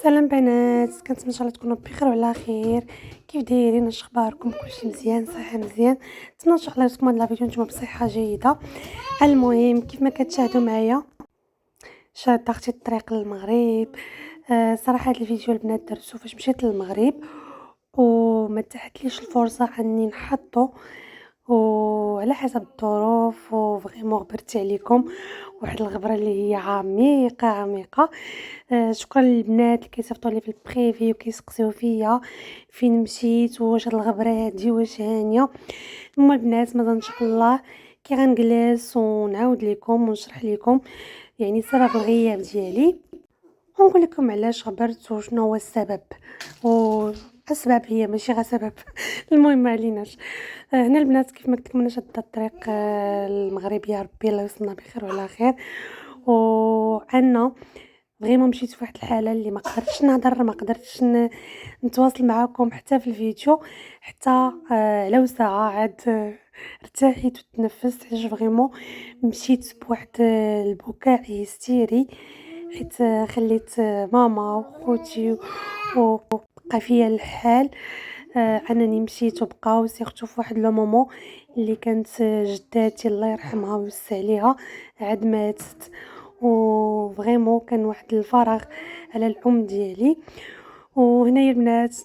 سلام بنات، كنتمنى ان شاء الله تكونوا بخير وعلى خير. كيف دايرين؟ اش اخباركم؟ كلشي مزيان؟ صحه مزيان؟ نتمنى ان شاء الله تكون هاد الفيديو نتوما بصحه جيده. المهم كيف ما كتشاهدوا معايا شاده اختي الطريق للمغرب. صراحه هاد الفيديو البنات درتو فاش مشيت للمغرب وما تاحتليش الفرصه اني نحطو، وعلى حسب الظروف وفريمون غبرت عليكم واحد الغبره اللي هي عميقه عميقه. شكرا للبنات اللي كيصيفطوا لي في البريفي وكيسقسيو فيا فين مشيت واش هاد الغبره هادي واش هانيه. المهم البنات مازال ان شاء الله كي غنجلس ونعاود لكم ونشرح لكم يعني سبب الغياب ديالي ونقول لكم علاش غبرت وشنو هو السبب والاسباب هي ماشي غير سبب. المهم ما عليناش. هنا البنات كيف ما قلت لكم انا شاده الطريق المغرب، يا ربي الله يوصلنا بخير وعلى خير. وعنا فريمون مشيت في واحد الحاله اللي ما قدرتش نهضر، ما قدرتش نتواصل معكم حتى في الفيديو، حتى لو ساعه عاد ارتحيت وتنفست حيت فريمون مشيت بواحد البكاء هستيري، حيت خليت ماما وخوتي وبقى فيا الحال. انني مشيت وبقاو سيرتو في واحد لو مومون اللي كانت جداتي الله يرحمها ويوسع عليها عاد ماتت، وفريمون كان واحد الفراغ على الام ديالي. وهنايا البنات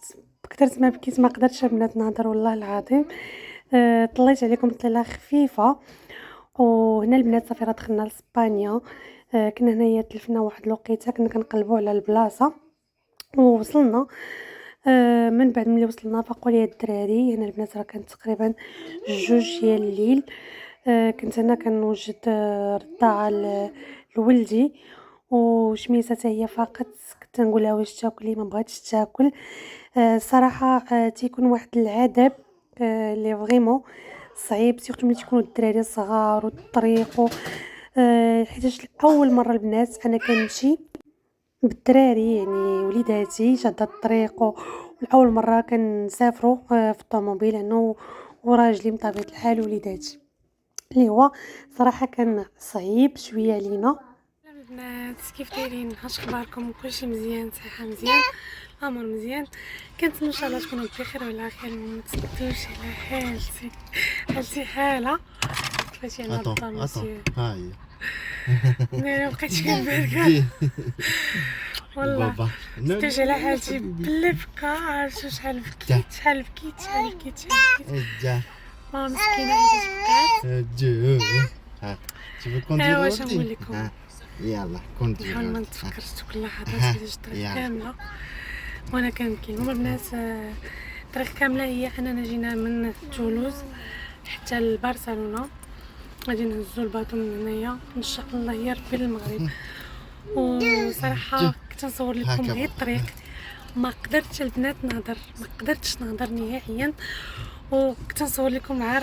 كثرت ما بكيت ما قدرتش البنات نهضر والله العظيم. طليت عليكم طليله خفيفه. وهنا البنات صافي راه دخلنا لاسبانيا. كنا هنايا تلفنا واحد الوقيته كنا كنقلبوا على البلاصه ووصلنا. من بعد ملي وصلنا فقوا لي الدراري هنا البنات راه كانت تقريبا 2 ديال الليل. كنت انا كنوجد رضاعه لولدي وشميسه حتى هي فقط، كنت نقول لها واش تاكلي ما بغاتش تاكل. صراحه تيكون واحد العذاب اللي فريمون صعيب سيرتو ملي تكونوا الدراري صغار والطريق حيتاش اول مره البنات انا كنمشي بالدراري يعني وليداتي شاده الطريق واول مره كنسافروا في الطوموبيل انا وراجلي من طبيعه الحال وليداتي، اللي هو صراحه كان صعيب شويه علينا. البنات كيف دايرين؟ اش اخباركم؟ كلشي مزيان؟ صحه مزيان؟ الامور مزيان؟ كنتمنى ان شاء الله تكونوا بخير وعلى خير. ما تسكتوش على حالتي حاله كيفاش انا الدار مسيو هاي ما بقيتش كنبركا والله سكتوش على حالتي بلا بكا. عرفتو شحال بكيت شحال بكيت شحال بكيت شحال بكيت ماما مسكينه حيت بكات. ها تبغي كوندير واش نقول لكم؟ يلا كوندير نحاول ما نتفكرش دوك اللحظات حيت الطريق كامله وانا كنبكي. هما البنات الطريق كامله هي اننا جينا من تولوز حتى لبرشلونه، غادي نهزو الباطو من هنايا ان شاء الله يا ربي للمغرب. وصراحه كنت نصور لكم غير الطريق، ما قدرتش البنات نهضر، ما قدرتش نهضر نهائيا، وكنت نصور لكم عار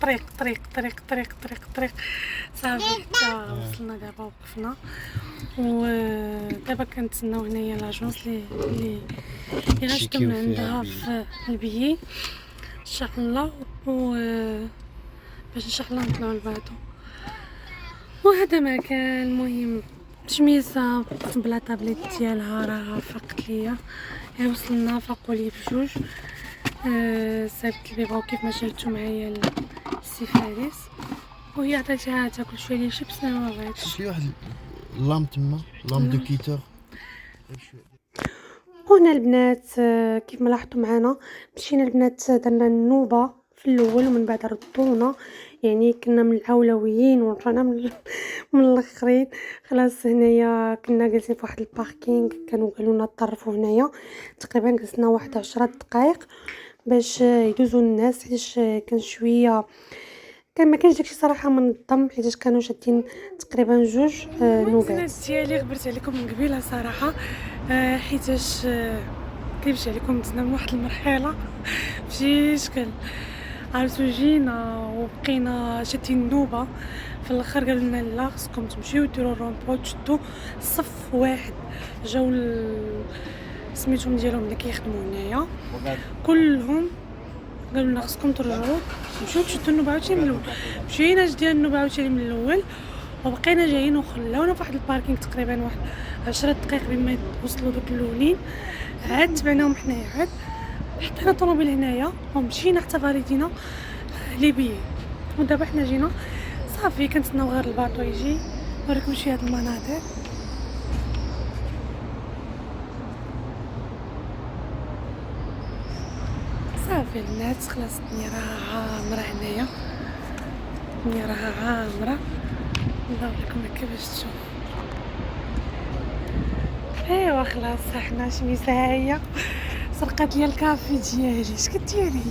طريق طريق طريق طريق طريق طريق صافي حتى وصلنا دابا وقفنا. ودابا كنتسناو هنايا لاجونس اللي غنشدو من عندها في البيي ان شاء الله، باش ان شاء الله نطلعوا الباطو. وهذا ما كان. المهم شميسه بلا طابليت ديالها راه فقت ليا وصلنا فاقوا لي بجوج. صايبت البيبغاو كيف ما شاهدتوا معايا السي فارس، وهي عطيتها تاكل شويه ديال الشيبس ما بغاتش. شي واحد لام تما لام دو كيتور. وهنا البنات كيف ما لاحظتوا معنا مشينا البنات درنا النوبه في الاول ومن بعد ردونا، يعني كنا من الاولويين ورجعنا من الاخرين. خلاص هنايا كنا جالسين في واحد الباركينغ كانوا قالوا لنا طرفوا هنايا، تقريبا جلسنا واحد 10 دقائق باش يدوزوا الناس حيت كان شويه كان ما كانش داكشي صراحه منظم حيت كانوا شادين تقريبا 2 نوبات. الناس ديالي غبرت عليكم من قبيله صراحه حيتاش كيفاش عليكم دزنا من واحد المرحله بشي شكل. عرفتو جينا وبقينا شادين النوبه، في الاخر قالوا لنا لا خصكم تمشيو ديروا الرومبو تشدوا صف واحد. جاو سميتهم ديالهم اللي كيخدموا هنايا كلهم قالوا لنا خصكم ترجعوا تمشيو تشدوا النوبه عاوتاني من الاول. مشينا جدينا النوبه عاوتاني من الاول وبقينا جايين وخلاونا في واحد الباركينغ تقريبا واحد 10 دقائق بما وصلوا دوك الاولين، عاد تبعناهم حنايا، عاد حطينا الطوموبيل هنايا ومشينا حتى فاليدينا ليبيا. ودابا حنا جينا صافي كنتسناو غير الباطو يجي. نوريكم شي هاد المناظر. صافي البنات خلاص الدنيا راه عامره هنايا، الدنيا راه عامره. نضرب لكم هكا باش تشوفوا. ايوا خلاص حنا شميسه هي سرقات لي الكافي ديالي. اش كديري؟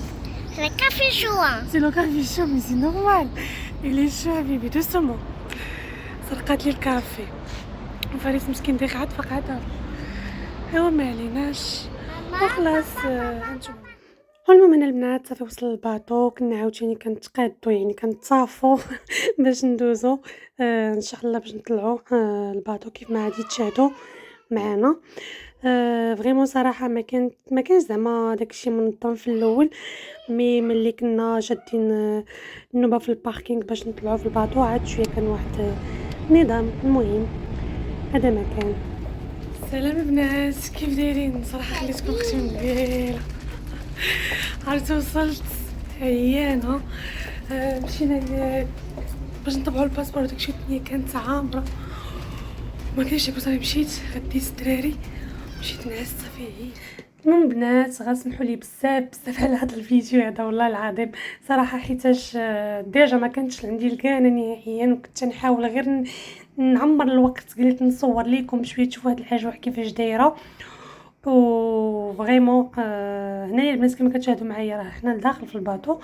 Le café chaud. سي لو كافي شو مي سي نورمال الي شو حبيبي دوسمون. سرقات لي الكافي وفارس مسكين دايخ عاد فقعدها. ايوا ما عليناش وخلاص هانتوما. المهم انا البنات صافي وصل الباطو، كنا عاوتاني كنتقادو يعني كنتصافو باش ندوزو ان شاء الله باش نطلعو الباطو كيف ما غادي تشاهدوا معنا. فريمون صراحه ما كانش زعما داكشي منظم في الاول، مي ملي كنا شادين النوبه في الباركينغ باش نطلعو في الباطو عاد شويه كان واحد نظام. المهم هذا ما كان. سلام البنات كيف دايرين؟ صراحه خليتكم اختي من الليل، عرفت وصلت عيانه. مشينا باش نطبعوا الباسبور داكشي. الدنيا كانت عامره ما كاينش صافي مشيت غديت الدراري مشيت نعس صافي. المهم بنات غنسمحوا لي بزاف على هذا الفيديو هذا والله العظيم صراحه، حيتاش ديجا ما كانتش عندي الكانه نهائيا، وكنت نحاول غير نعمر الوقت. قلت نصور لكم شويه تشوفوا هاد الاجواء كيفاش دايره. و فريمون هنايا البنات كما كتشاهدوا معايا راه حنا لداخل في الباطو.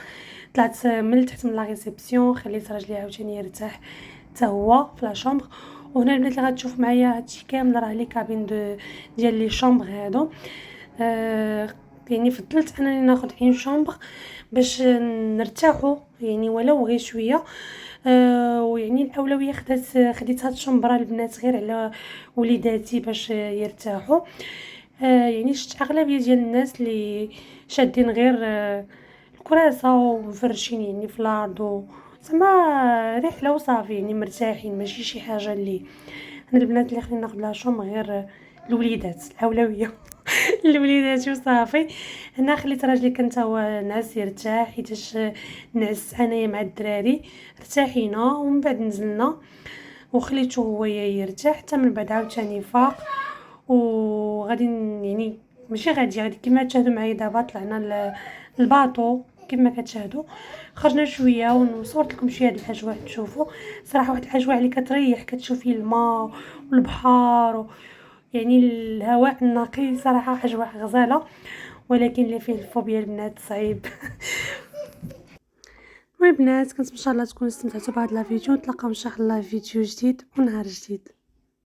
طلعت من التحت من لا ريسبسيون، خليت راجلي عاوتاني يرتاح حتى هو في لا شومبر. وهنا البنات اللي غتشوف معايا هادشي كامل راه لي كابين ديال لي شومبر هادو. يعني فضلت انني ناخذ عين شومبر باش نرتاحوا يعني ولو غير شويه. ويعني الاولويه خديت هاد الشومبره البنات غير على وليداتي باش يرتاحوا. يعني شفت اغلبيه ديال الناس اللي شادين غير الكراسه ومفرشين يعني في الارض زعما رحله وصافي يعني مرتاحين، ماشي شي حاجه اللي انا البنات اللي خلينا ناخذ لها شوم غير الوليدات الاولويه الوليدات وصافي. هنا خليت راجلي كان هو نعس يرتاح حيتاش نعس انايا مع الدراري ارتاحينا ومن بعد نزلنا وخليته هو يرتاح حتى من بعد عاوتاني فاق. وغادي يعني ماشي غادي كما تشاهدوا معايا دابا طلعنا الباطو كما كتشاهدوا. خرجنا شويه ونصورت لكم شويه هاد الاجواء تشوفوا صراحه واحد الاجواء اللي كتريح، كتشوفي الماء والبحر يعني الهواء النقي صراحه اجواء غزاله، ولكن اللي فيه الفوبيا البنات صعيب. البنات كنت ان شاء الله تكونوا استمتعتوا بهذا الفيديو. نتلاقاو ان شاء الله في فيديو جديد ونهار جديد.